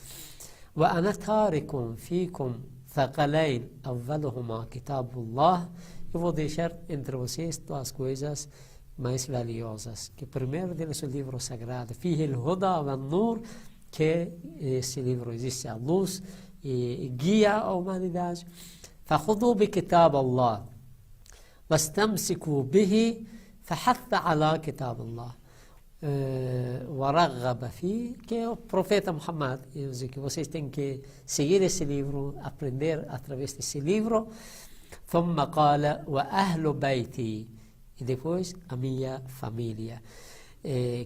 وأنا تارك فيكم ثقلين أولهما كتاب الله. Eu vou deixar entre vocês 2 coisas mais valiosas. Que primeiro deles é o livro sagrado, فيه الهدى والنور, que esse livro existe a luz e guia a humanidade. فخذوا بكتاب الله واستمسكوا به فحث على كتاب الله ورغب فيه, que é o profeta Muhammad, que vocês têm que seguir esse livro, aprender através desse livro. ثم قال وأهل بيتي, e depois a minha família,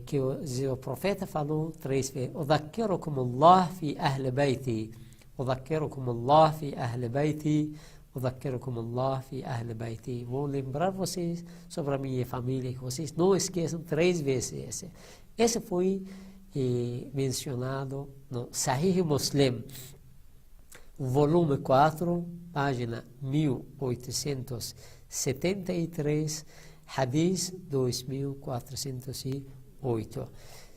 que o profeta falou 3 vezes: أذكركم الله في أهل بيتي أذكركم الله في أهل بيتي أذكركم الله في أهل بيتي. Vou lembrar vocês sobre a minha família, que vocês não esqueçam 3 vezes. Esse foi mencionado no Sahih Muslim, volume 4, página 1873, Hadith 2408.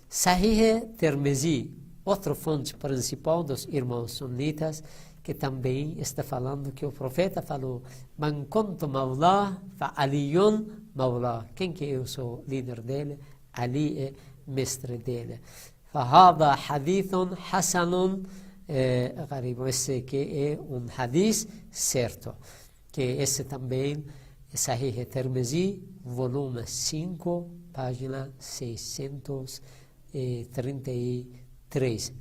Sahih Tirmizi, outra fonte principal dos irmãos sunitas, que também está falando que o profeta falou: Man kuntu mawlah fa aliyun mawlah. Quem que eu sou líder dele? Ali é mestre dele. Fahada hadithun hasanun gharib. Esse que é um hadith certo. Que esse também é Sahih Tirmizi, volume 5, página 633.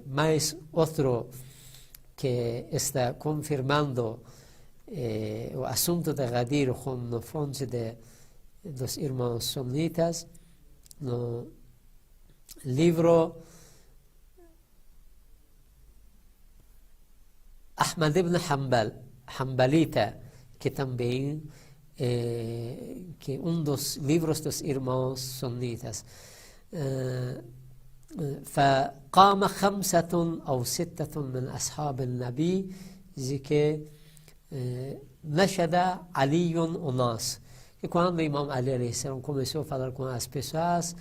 Mais outro que está confirmando o assunto de Ghadir Hum na fonte dos irmãos sunitas, no livro Ahmad ibn Hanbalita, que também que dos livros dos irmãos sunitas. فقام 5 أو 6 من أصحاب النبي, que Nashada Aliyun Unas. E quando o Imam Ali começou a falar com as pessoas,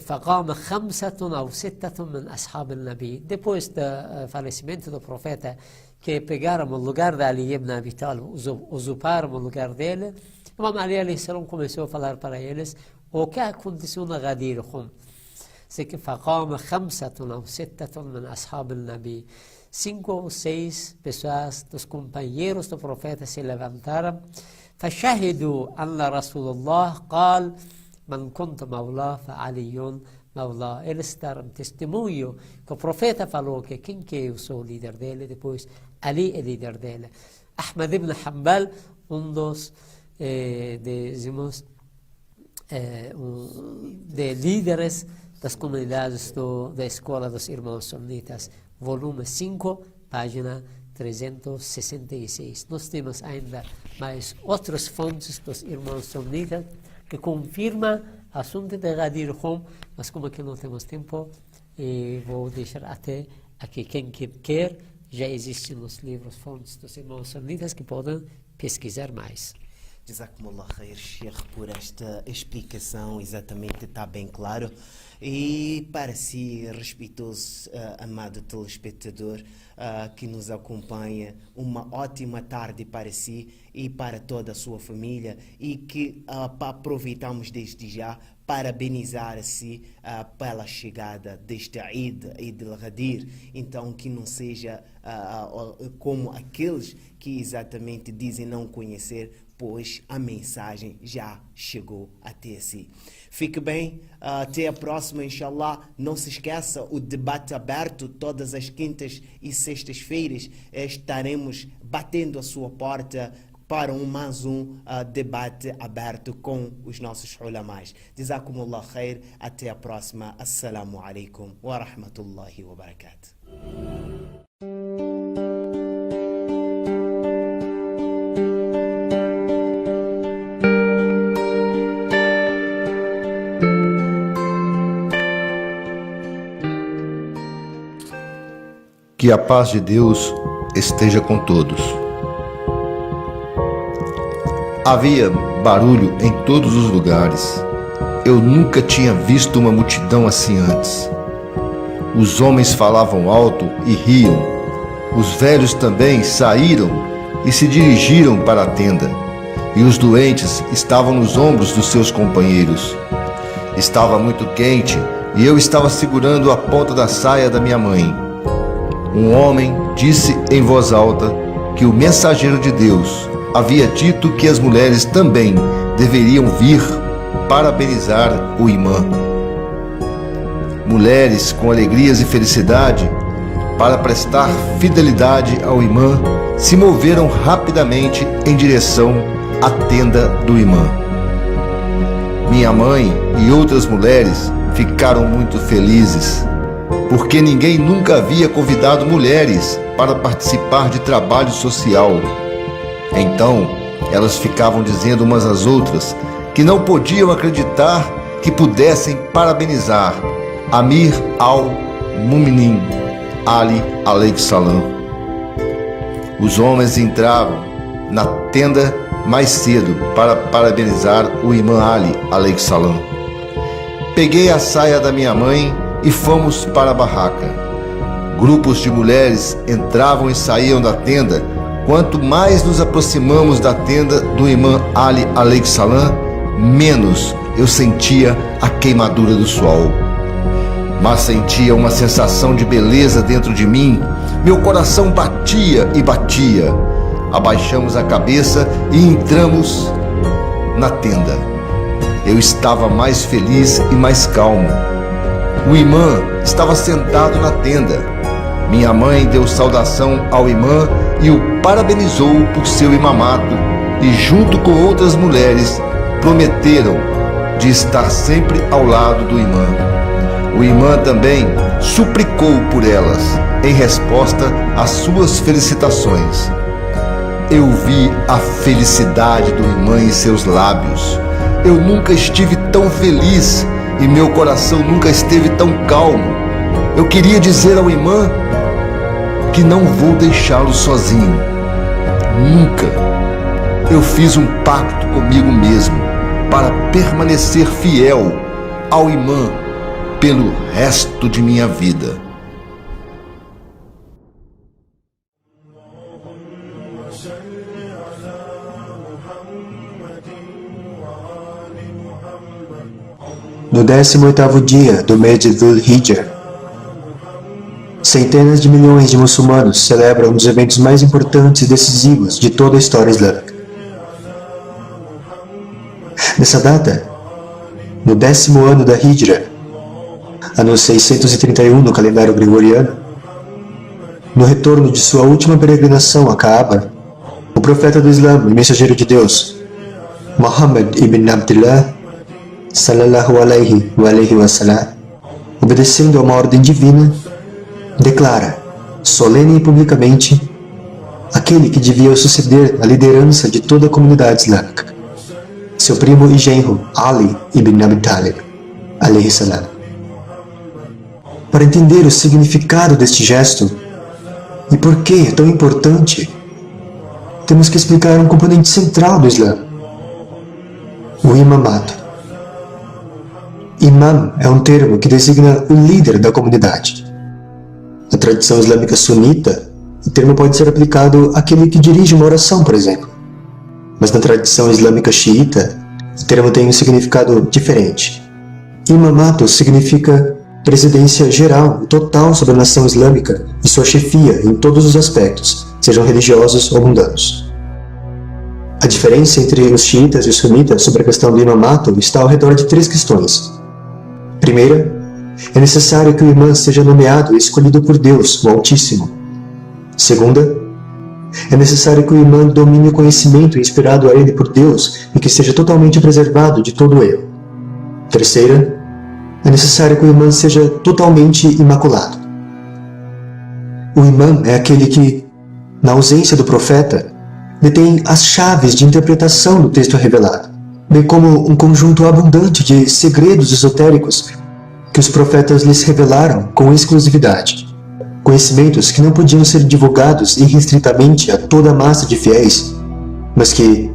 فقام 5 أو 6 من أصحاب النبي. Depois do falecimento do profeta, que pegaram o lugar de Ali ibn Abi Talib, usurparam o lugar dele, o Imam Ali começou a falar para eles o que aconteceu na Ghadir Khum. فقام 5 أو 6 من أصحاب النبي. 5 ou 6 pessoas dos companheiros do profeta se levantaram. فشهدوا أن رسول الله قال من كنت مولاه فعلي مولاه. Eles deram testemunho que o profeta falou que quem que eu sou o líder dele, depois Ali é líder dele. Ahmad ibn Hanbal, dos dizemos, de líderes das comunidades da Escola dos Irmãos Sunnitas, volume 5, página 366. Nós temos ainda mais outras fontes dos Irmãos Sunnitas que confirma o assunto de Ghadir Khum, mas como aqui não temos tempo, vou deixar até aqui quem quer, já existem nos livros, fontes dos Irmãos Sunnitas que podem pesquisar mais. Jazakumullah khair, Sheikh, por esta explicação, exatamente, está bem claro. E para si, respeitoso, amado telespectador que nos acompanha, uma ótima tarde para si e para toda a sua família, e que aproveitamos desde já parabenizar-se pela chegada deste Eid al-Ghadir. Então, que não seja como aqueles que exatamente dizem não conhecer, pois a mensagem já chegou até si. Fique bem, até a próxima, inshallah. Não se esqueça, o debate aberto, todas as quintas e sextas-feiras estaremos batendo a sua porta para mais um debate aberto com os nossos ulamás. Jazakumullah khair, até a próxima. Assalamu alaikum wa rahmatullahi wa barakatuh. Que a paz de Deus esteja com todos. Havia barulho em todos os lugares. Eu nunca tinha visto uma multidão assim antes. Os homens falavam alto e riam. Os velhos também saíram e se dirigiram para a tenda. E os doentes estavam nos ombros dos seus companheiros. Estava muito quente e eu estava segurando a ponta da saia da minha mãe. Um homem disse em voz alta que o mensageiro de Deus havia dito que as mulheres também deveriam vir parabenizar o imã. Mulheres com alegrias e felicidade, para prestar fidelidade ao imã, se moveram rapidamente em direção à tenda do imã. Minha mãe e outras mulheres ficaram muito felizes, porque ninguém nunca havia convidado mulheres para participar de trabalho social. Então, elas ficavam dizendo umas às outras que não podiam acreditar que pudessem parabenizar Amir al-Mu'minin Ali alayhi salam. Os homens entraram na tenda mais cedo para parabenizar o imã Ali alayhi salam. Peguei a saia da minha mãe e fomos para a barraca. Grupos de mulheres entravam e saíam da tenda. Quanto mais nos aproximamos da tenda do imã Ali alayhi salam, menos eu sentia a queimadura do sol. Mas sentia uma sensação de beleza dentro de mim. Meu coração batia e batia. Abaixamos a cabeça e entramos na tenda. Eu estava mais feliz e mais calmo. O imã estava sentado na tenda. Minha mãe deu saudação ao imã e o parabenizou por seu imamato, e junto com outras mulheres prometeram de estar sempre ao lado do imã. O imã também suplicou por elas em resposta às suas felicitações. Eu vi a felicidade do imã em seus lábios. Eu nunca estive tão feliz e meu coração nunca esteve tão calmo. Eu queria dizer ao imã que não vou deixá-lo sozinho. nunca. Eu fiz um pacto comigo mesmo para permanecer fiel ao imã pelo resto de minha vida. No 18º dia do mês de Dhul-Hijjah, centenas de milhões de muçulmanos celebram um dos eventos mais importantes e decisivos de toda a história islâmica. Nessa data, no 10º ano da Hijra, ano 631 no calendário gregoriano, no retorno de sua última peregrinação a Kaaba, o profeta do Islã e mensageiro de Deus, Muhammad ibn Abdullah, sallallahu alaihi wa sallam, obedecendo a uma ordem divina, declara, solene e publicamente, aquele que devia suceder a liderança de toda a comunidade islâmica, seu primo e genro Ali ibn Abi Talib, alaihi salam. Para entender o significado deste gesto e por que é tão importante, temos que explicar um componente central do Islã, o imamato. Imam é um termo que designa o líder da comunidade. Na tradição islâmica sunita, o termo pode ser aplicado àquele que dirige uma oração, por exemplo. Mas na tradição islâmica xiita, o termo tem um significado diferente. Imamato significa presidência geral e total sobre a nação islâmica e sua chefia em todos os aspectos, sejam religiosos ou mundanos. A diferença entre os xiitas e os sunitas sobre a questão do imamato está ao redor de 3 questões. Primeira, é necessário que o imã seja nomeado e escolhido por Deus, o Altíssimo. Segunda, é necessário que o imã domine o conhecimento inspirado a ele por Deus e que seja totalmente preservado de todo erro. Terceira, é necessário que o imã seja totalmente imaculado. O imã é aquele que, na ausência do profeta, detém as chaves de interpretação do texto revelado, bem como um conjunto abundante de segredos esotéricos que os profetas lhes revelaram com exclusividade. Conhecimentos que não podiam ser divulgados irrestritamente a toda a massa de fiéis, mas que,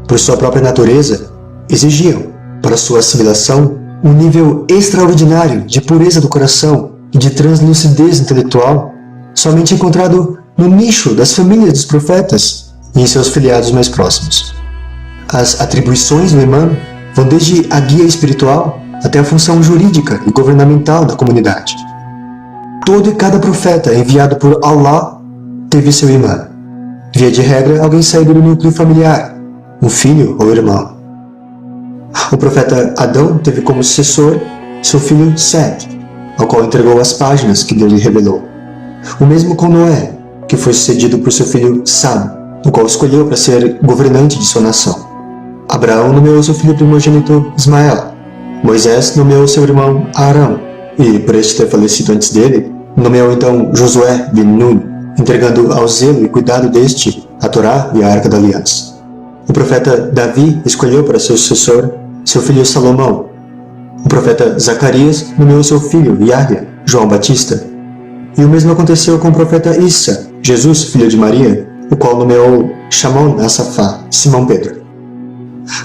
por sua própria natureza, exigiam, para sua assimilação, um nível extraordinário de pureza do coração e de translucidez intelectual, somente encontrado no nicho das famílias dos profetas e em seus filiados mais próximos. As atribuições do imã vão desde a guia espiritual até a função jurídica e governamental da comunidade. Todo e cada profeta enviado por Allah teve seu imã. Via de regra, alguém saído do núcleo familiar, um filho ou irmão. O profeta Adão teve como sucessor seu filho Sete, ao qual entregou as páginas que Deus lhe revelou. O mesmo com Noé, que foi sucedido por seu filho Sam, o qual escolheu para ser governante de sua nação. Abraão nomeou seu filho primogênito Ismael. Moisés nomeou seu irmão Arão, e, por este ter falecido antes dele, nomeou então Josué bin Nun, entregando ao zelo e cuidado deste a Torá e a Arca da Aliança. O profeta Davi escolheu para seu sucessor seu filho Salomão. O profeta Zacarias nomeou seu filho Yahya, João Batista. E o mesmo aconteceu com o profeta Issa, Jesus, filho de Maria, o qual nomeou Shamon Asafá, Simão Pedro.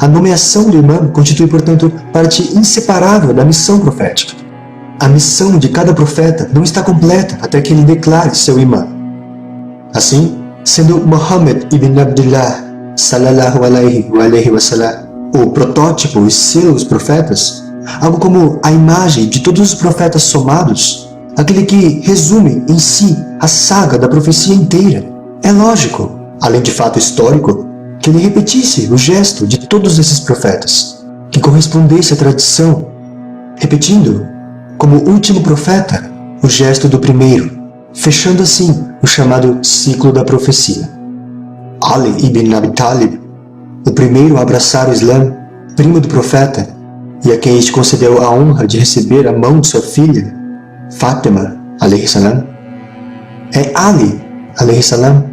A nomeação do imã constitui, portanto, parte inseparável da missão profética. A missão de cada profeta não está completa até que ele declare seu imã. Assim, sendo Muhammad ibn Abdullah, sallallahu alaihi wa sallam, o protótipo e selo dos profetas, algo como a imagem de todos os profetas somados, aquele que resume em si a saga da profecia inteira, é lógico, além de fato histórico, que ele repetisse o gesto de todos esses profetas, que correspondesse à tradição, repetindo, como último profeta, o gesto do primeiro, fechando assim o chamado ciclo da profecia. Ali ibn Abi Talib, o primeiro a abraçar o Islã, primo do profeta, e a quem este concedeu a honra de receber a mão de sua filha, Fátima, alaihi salam, é Ali, alaihi salam,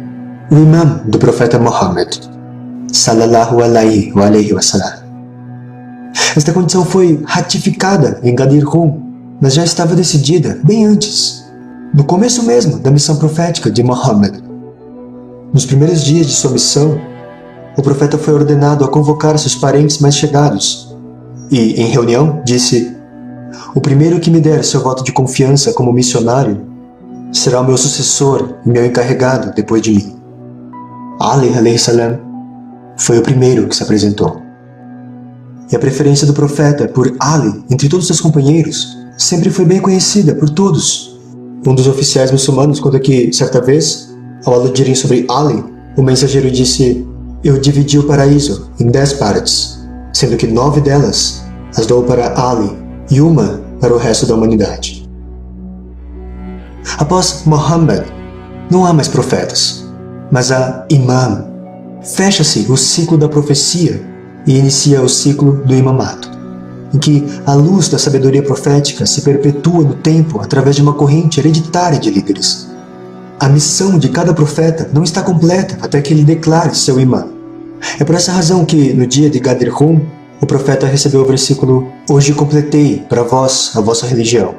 o imã do profeta Muhammad, sallallahu alaihi wa sallam. Esta condição foi ratificada em Ghadir Hum, mas já estava decidida bem antes, no começo mesmo da missão profética de Muhammad. Nos primeiros dias de sua missão, o profeta foi ordenado a convocar seus parentes mais chegados e, em reunião, disse: "O primeiro que me der seu voto de confiança como missionário será o meu sucessor e meu encarregado depois de mim." Ali alayhi salam foi o primeiro que se apresentou. E a preferência do profeta por Ali entre todos seus companheiros sempre foi bem conhecida por todos. Um dos oficiais muçulmanos conta que, certa vez, ao aludirem sobre Ali, o mensageiro disse: "Eu dividi o paraíso em 10 partes, sendo que 9 delas as dou para Ali e uma para o resto da humanidade." Após Muhammad, não há mais profetas, mas há imam. Fecha-se o ciclo da profecia e inicia o ciclo do imamato, em que a luz da sabedoria profética se perpetua no tempo através de uma corrente hereditária de líderes. A missão de cada profeta não está completa até que ele declare seu imã. É por essa razão que, no dia de Ghadir Hum, o profeta recebeu o versículo: "Hoje completei para vós a vossa religião,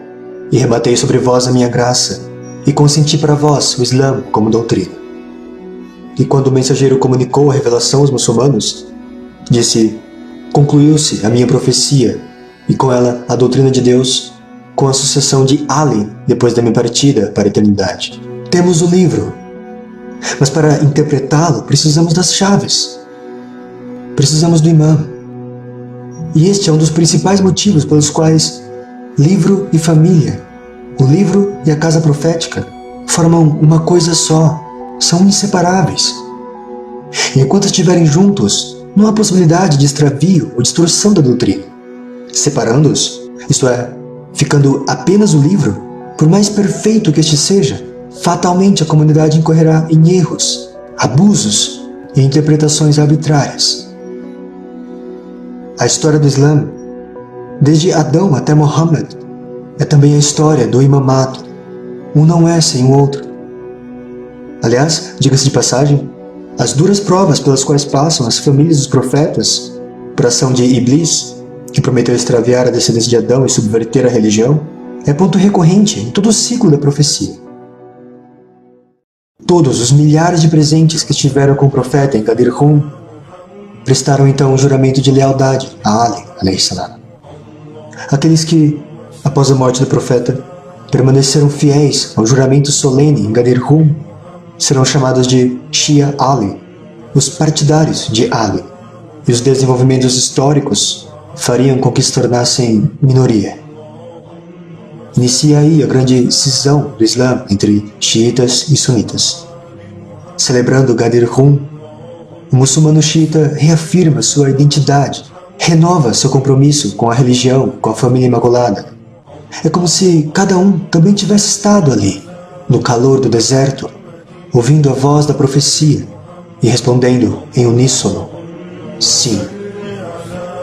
e rebatei sobre vós a minha graça, e consenti para vós o Islã como doutrina." E quando o mensageiro comunicou a revelação aos muçulmanos, disse: "Concluiu-se a minha profecia, e com ela a doutrina de Deus, com a sucessão de Ali depois da minha partida para a eternidade. Temos o livro, mas para interpretá-lo precisamos das chaves. Precisamos do imã. E este é um dos principais motivos pelos quais livro e família, o livro e a casa profética, formam uma coisa só, são inseparáveis. E enquanto estiverem juntos, não há possibilidade de extravio ou distorção da doutrina. Separando-os, isto é, ficando apenas o livro, por mais perfeito que este seja, fatalmente a comunidade incorrerá em erros, abusos e interpretações arbitrárias. A história do Islã, desde Adão até Muhammad, é também a história do imamato. Um não é sem o outro. Aliás, diga-se de passagem, as duras provas pelas quais passam as famílias dos profetas, por ação de Iblis, que prometeu extraviar a descendência de Adão e subverter a religião, é ponto recorrente em todo o ciclo da profecia. Todos os milhares de presentes que estiveram com o profeta em Ghadir Hum prestaram então um juramento de lealdade a Ali alayhi salam. Aqueles que, após a morte do profeta, permaneceram fiéis ao juramento solene em Ghadir Hum serão chamados de Shia Ali, os partidários de Ali, e os desenvolvimentos históricos fariam com que se tornassem minoria. Inicia aí a grande cisão do Islã entre xiitas e sunitas. Celebrando Ghadir Hum, o muçulmano xiita reafirma sua identidade, renova seu compromisso com a religião, com a família imaculada. É como se cada um também tivesse estado ali, no calor do deserto, ouvindo a voz da profecia e respondendo em uníssono: sim.